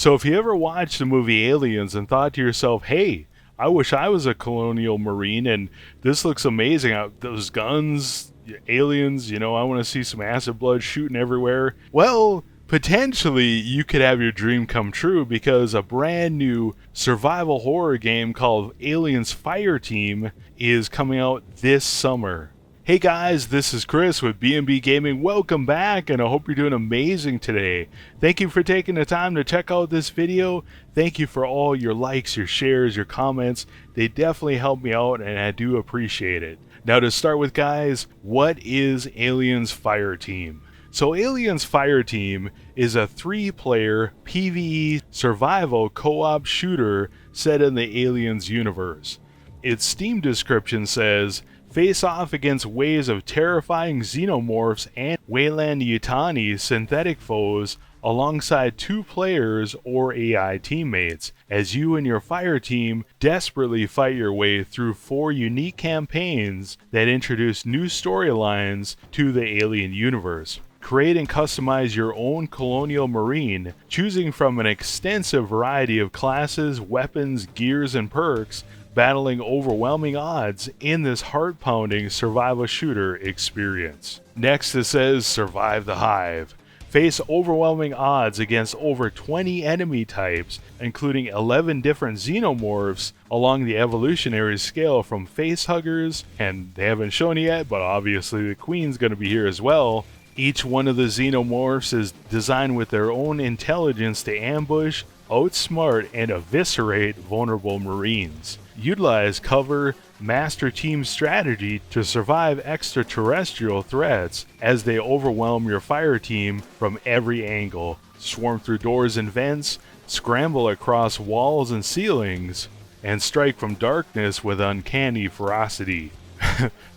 So if you ever watched the movie Aliens and thought to yourself, hey, I wish I was a colonial marine and this looks amazing. Those guns, aliens, I want to see some acid blood shooting everywhere. Well, potentially you could have your dream come true because a brand new survival horror game called Aliens Fireteam is coming out this summer. Hey guys, this is Chris with B&B Gaming. Welcome back, and I hope you're doing amazing today. Thank you for taking the time to check out this video. Thank you for all your likes, your shares, your comments. They definitely help me out, and I do appreciate it. Now to start with, guys, what is Aliens Fireteam? So Aliens Fireteam is a 3-player PvE survival co-op shooter set in the Aliens universe. Its Steam description says, face off against waves of terrifying xenomorphs and Weyland-Yutani synthetic foes alongside 2 players or AI teammates as you and your fire team desperately fight your way through 4 unique campaigns that introduce new storylines to the alien universe. Create and customize your own colonial marine, choosing from an extensive variety of classes, weapons, gears, and perks, battling overwhelming odds in this heart-pounding survival shooter experience. Next it says, survive the hive. Face overwhelming odds against over 20 enemy types, including 11 different xenomorphs along the evolutionary scale from facehuggers, and they haven't shown it yet, but obviously the queen's going to be here as well. Each one of the xenomorphs is designed with their own intelligence to ambush, outsmart, and eviscerate vulnerable marines. Utilize cover, master team strategy to survive extraterrestrial threats as they overwhelm your fire team from every angle, swarm through doors and vents, scramble across walls and ceilings, and strike from darkness with uncanny ferocity.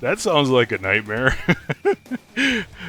That sounds like a nightmare.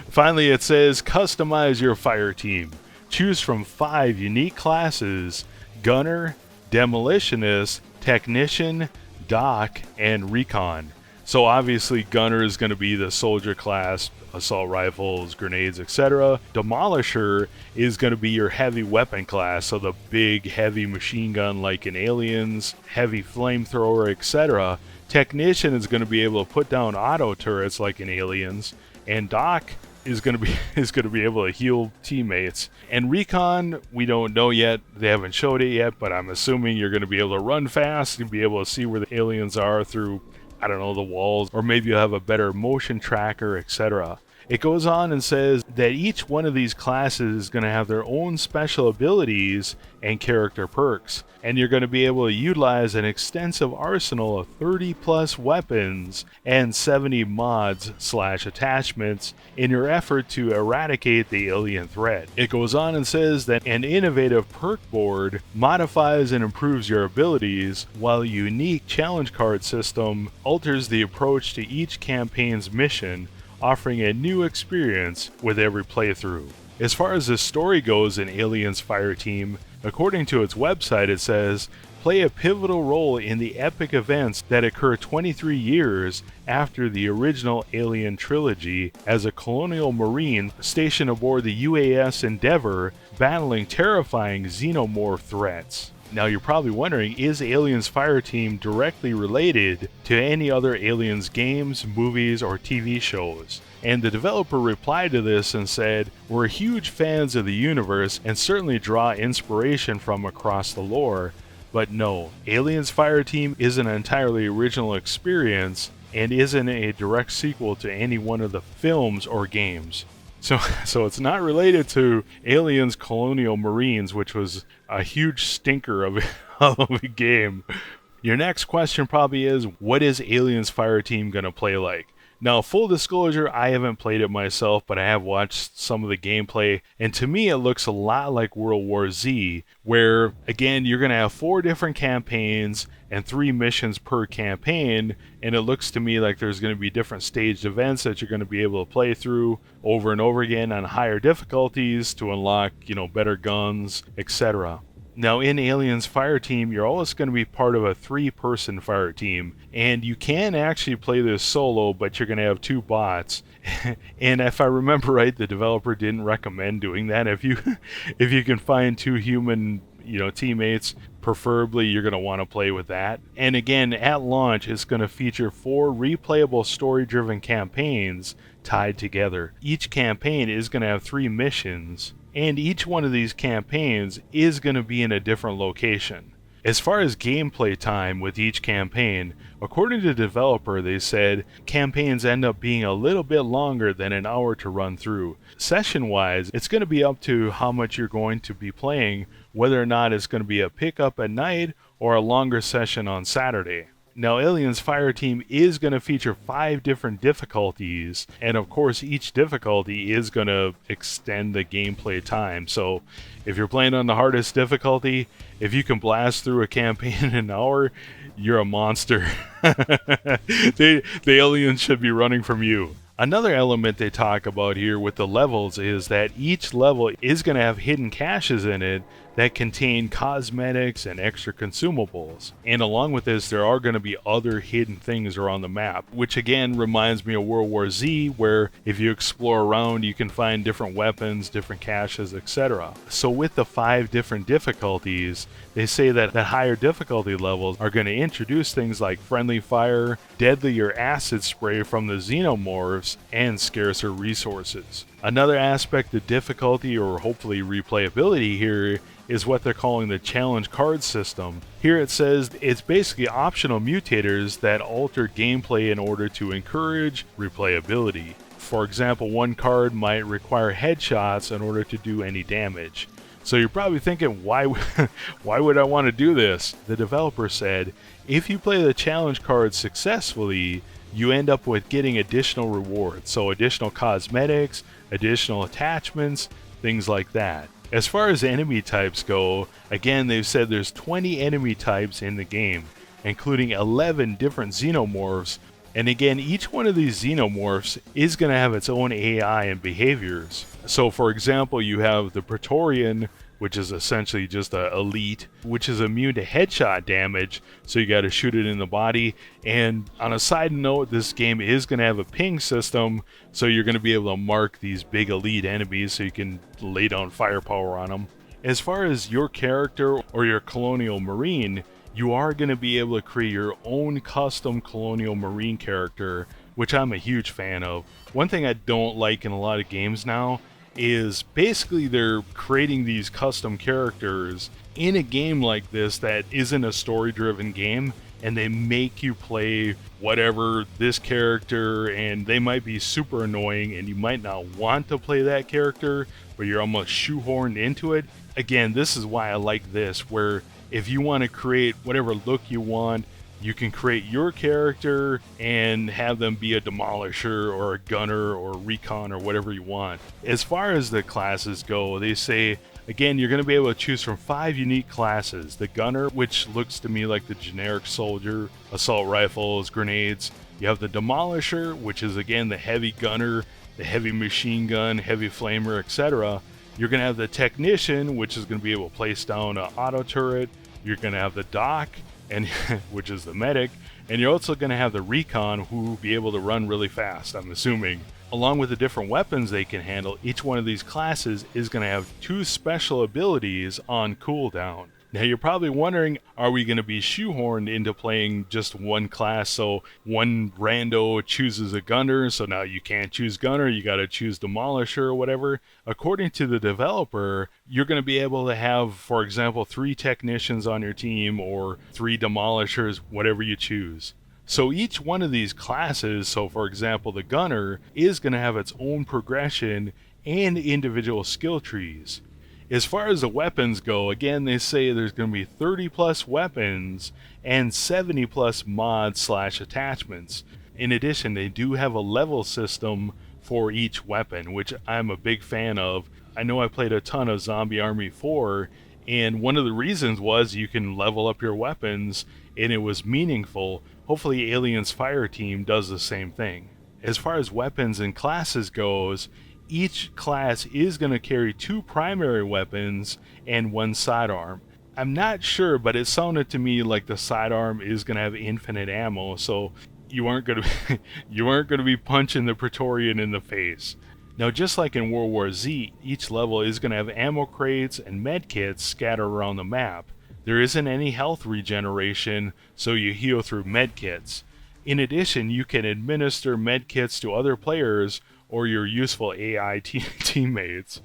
Finally, it says, customize your fire team. Choose from 5 unique classes: Gunner, Demolitionist, Technician, Doc, and Recon. So obviously Gunner is going to be the soldier class, assault rifles, grenades, etc. Demolisher is going to be your heavy weapon class, so the big heavy machine gun like in Aliens, heavy flamethrower, etc. Technician is going to be able to put down auto turrets like in Aliens, and Doc is going to be able to heal teammates. And Recon, we don't know yet. They haven't showed it yet, but I'm assuming you're going to be able to run fast and be able to see where the aliens are through, I don't know, the walls, or maybe you'll have a better motion tracker, etc. It goes on and says that each one of these classes is going to have their own special abilities and character perks, and you're going to be able to utilize an extensive arsenal of 30 plus weapons and 70 mods / attachments in your effort to eradicate the alien threat. It goes on and says that an innovative perk board modifies and improves your abilities, while a unique challenge card system alters the approach to each campaign's mission, offering a new experience with every playthrough. As far as the story goes in Aliens Fireteam, according to its website, it says, play a pivotal role in the epic events that occur 23 years after the original Alien trilogy as a colonial marine stationed aboard the UAS Endeavour, battling terrifying xenomorph threats. Now you're probably wondering, is Aliens Fireteam directly related to any other Aliens games, movies, or TV shows? And the developer replied to this and said, we're huge fans of the universe and certainly draw inspiration from across the lore, but no, Aliens Fireteam is an entirely original experience and isn't a direct sequel to any one of the films or games. So it's not related to Aliens Colonial Marines, which was a huge stinker of a game. Your next question probably is, what is Aliens Fireteam going to play like? Now, full disclosure, I haven't played it myself, but I have watched some of the gameplay, and to me it looks a lot like World War Z, where, again, you're going to have 4 different campaigns and 3 missions per campaign, and it looks to me like there's going to be different staged events that you're going to be able to play through over and over again on higher difficulties to unlock, better guns, etc. Now in Aliens Fireteam, you're always going to be part of a 3-person fire team, and you can actually play this solo, but you're going to have 2 bots. And if I remember right, the developer didn't recommend doing that. If you can find 2 human teammates. Preferably, you're going to want to play with that. And again, at launch, it's going to feature 4 replayable story-driven campaigns tied together. Each campaign is going to have 3 missions, and each one of these campaigns is going to be in a different location. As far as gameplay time with each campaign, according to the developer, they said campaigns end up being a little bit longer than an hour to run through. Session-wise, it's going to be up to how much you're going to be playing, whether or not it's going to be a pickup at night or a longer session on Saturday. Now, Aliens Fireteam is going to feature 5 different difficulties, and of course each difficulty is going to extend the gameplay time. So if you're playing on the hardest difficulty, if you can blast through a campaign in an hour, you're a monster. The aliens should be running from you. Another element they talk about here with the levels is that each level is going to have hidden caches in it that contain cosmetics and extra consumables. And along with this, there are going to be other hidden things around the map, which again reminds me of World War Z, where if you explore around, you can find different weapons, different caches, etc. So with the 5 different difficulties, they say that the higher difficulty levels are going to introduce things like friendly fire, deadlier acid spray from the xenomorphs, and scarcer resources. Another aspect of difficulty, or hopefully replayability here, is what they're calling the challenge card system. Here it says it's basically optional mutators that alter gameplay in order to encourage replayability. For example, one card might require headshots in order to do any damage. So you're probably thinking, why would I want to do this? The developer said, if you play the challenge card successfully, you end up with getting additional rewards. So additional cosmetics, additional attachments, things like that. As far as enemy types go, again, they've said there's 20 enemy types in the game, including 11 different xenomorphs. And again, each one of these xenomorphs is going to have its own AI and behaviors. So for example, you have the Praetorian, which is essentially just an elite, which is immune to headshot damage, so you got to shoot it in the body. And on a side note, this game is going to have a ping system, so you're going to be able to mark these big elite enemies so you can lay down firepower on them. As far as your character or your Colonial Marine, you are going to be able to create your own custom Colonial Marine character, which I'm a huge fan of. One thing I don't like in a lot of games now is basically they're creating these custom characters in a game like this that isn't a story-driven game, and they make you play whatever this character, and they might be super annoying and you might not want to play that character, but you're almost shoehorned into it. Again, this is why I like this, where if you want to create whatever look you want, you can create your character and have them be a demolisher or a gunner or recon or whatever you want. As far as the classes go, they say, again, you're going to be able to choose from 5 unique classes. The gunner, which looks to me like the generic soldier, assault rifles, grenades. You have the demolisher, which is again the heavy gunner, the heavy machine gun, heavy flamer, etc. You're going to have the technician, which is going to be able to place down an auto turret. You're going to have the doc, and which is the medic, and you're also going to have the recon, who will be able to run really fast, I'm assuming. Along with the different weapons they can handle, each one of these classes is going to have 2 special abilities on cooldown. Now you're probably wondering, are we going to be shoehorned into playing just one class? So one rando chooses a gunner, so now you can't choose gunner, you got to choose demolisher or whatever. According to the developer, you're going to be able to have, for example, 3 technicians on your team or 3 demolishers, whatever you choose. So each one of these classes, so for example the gunner, is going to have its own progression and individual skill trees. As far as the weapons go, again, they say there's going to be 30 plus weapons and 70 plus mods / attachments. In addition, they do have a level system for each weapon, which I'm a big fan of. I know I played a ton of Zombie Army 4, and one of the reasons was you can level up your weapons, and it was meaningful. Hopefully Aliens Fireteam does the same thing. As far as weapons and classes goes, each class is going to carry 2 primary weapons and 1 sidearm. I'm not sure, but it sounded to me like the sidearm is going to have infinite ammo, so you aren't going to be punching the Praetorian in the face. Now, just like in World War Z, each level is going to have ammo crates and med kits scattered around the map. There isn't any health regeneration, so you heal through med kits. In addition, you can administer med kits to other players or your useful AI teammates.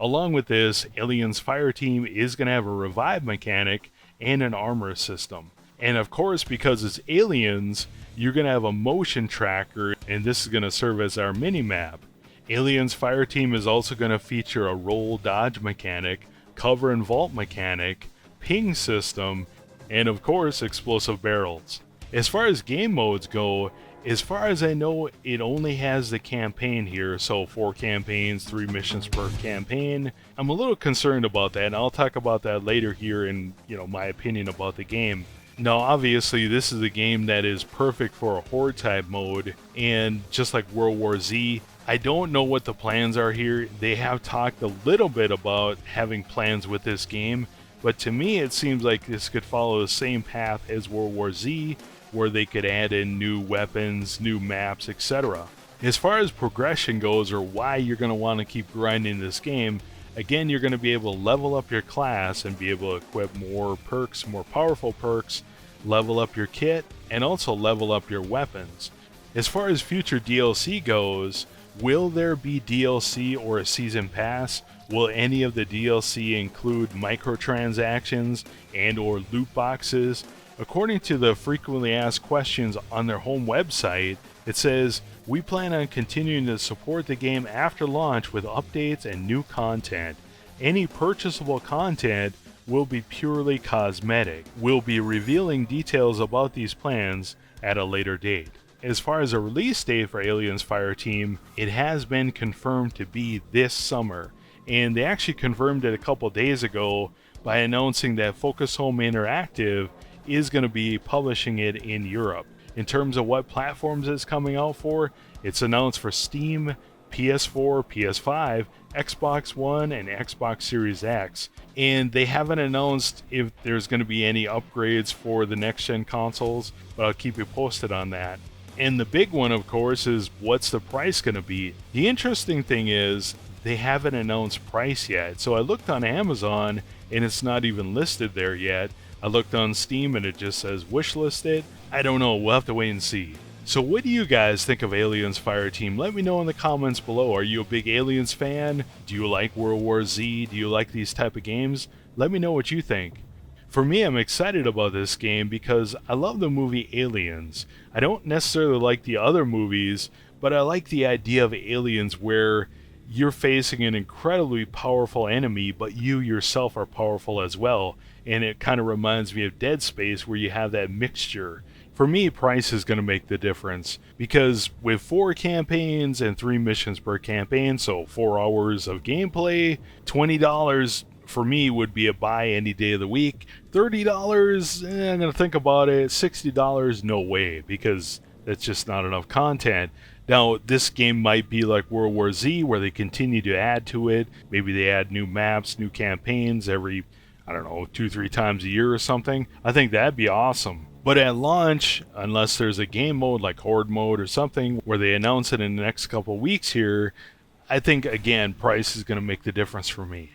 Along with this, Aliens Fireteam is going to have a revive mechanic and an armor system. And of course, because it's Aliens, you're going to have a motion tracker, and this is going to serve as our mini-map. Aliens Fireteam is also going to feature a roll dodge mechanic, cover and vault mechanic, ping system, and of course, explosive barrels. As far as game modes go, as far as I know, it only has the campaign here, so 4 campaigns, 3 missions per campaign. I'm a little concerned about that, and I'll talk about that later here in, my opinion about the game. Now, obviously, this is a game that is perfect for a horde type mode, and just like World War Z, I don't know what the plans are here. They have talked a little bit about having plans with this game, but to me it seems like this could follow the same path as World War Z, where they could add in new weapons, new maps, etc. As far as progression goes, or why you're going to want to keep grinding this game, again, you're going to be able to level up your class and be able to equip more perks, more powerful perks, level up your kit, and also level up your weapons. As far as future DLC goes, will there be DLC or a season pass? Will any of the DLC include microtransactions and or loot boxes? According to the frequently asked questions on their home website, it says, "We plan on continuing to support the game after launch with updates and new content. Any purchasable content will be purely cosmetic. We'll be revealing details about these plans at a later date." As far as a release date for Aliens Fireteam, it has been confirmed to be this summer, and they actually confirmed it a couple days ago by announcing that Focus Home Interactive is going to be publishing it in Europe. In terms of what platforms it's coming out for, it's announced for Steam, PS4, PS5, Xbox One, and Xbox Series X. And they haven't announced if there's going to be any upgrades for the next-gen consoles, but I'll keep you posted on that. And the big one, of course, is what's the price going to be? The interesting thing is they haven't announced price yet. So I looked on Amazon, and it's not even listed there yet. I looked on Steam and it just says wishlisted. I don't know, we'll have to wait and see. So what do you guys think of Aliens Fireteam? Let me know in the comments below. Are you a big Aliens fan? Do you like World War Z? Do you like these type of games? Let me know what you think. For me, I'm excited about this game because I love the movie Aliens. I don't necessarily like the other movies, but I like the idea of aliens where you're facing an incredibly powerful enemy, but you yourself are powerful as well. And it kind of reminds me of Dead Space, where you have that mixture. For me, price is going to make the difference, because with 4 campaigns and 3 missions per campaign, so 4 hours of gameplay, $20 for me would be a buy any day of the week. $30, I'm going to think about it. $60, no way, because that's just not enough content. Now, this game might be like World War Z, where they continue to add to it. Maybe they add new maps, new campaigns every, 2-3 times a year or something. I think that'd be awesome. But at launch, unless there's a game mode like Horde mode or something, where they announce it in the next couple weeks here, I think, again, price is going to make the difference for me.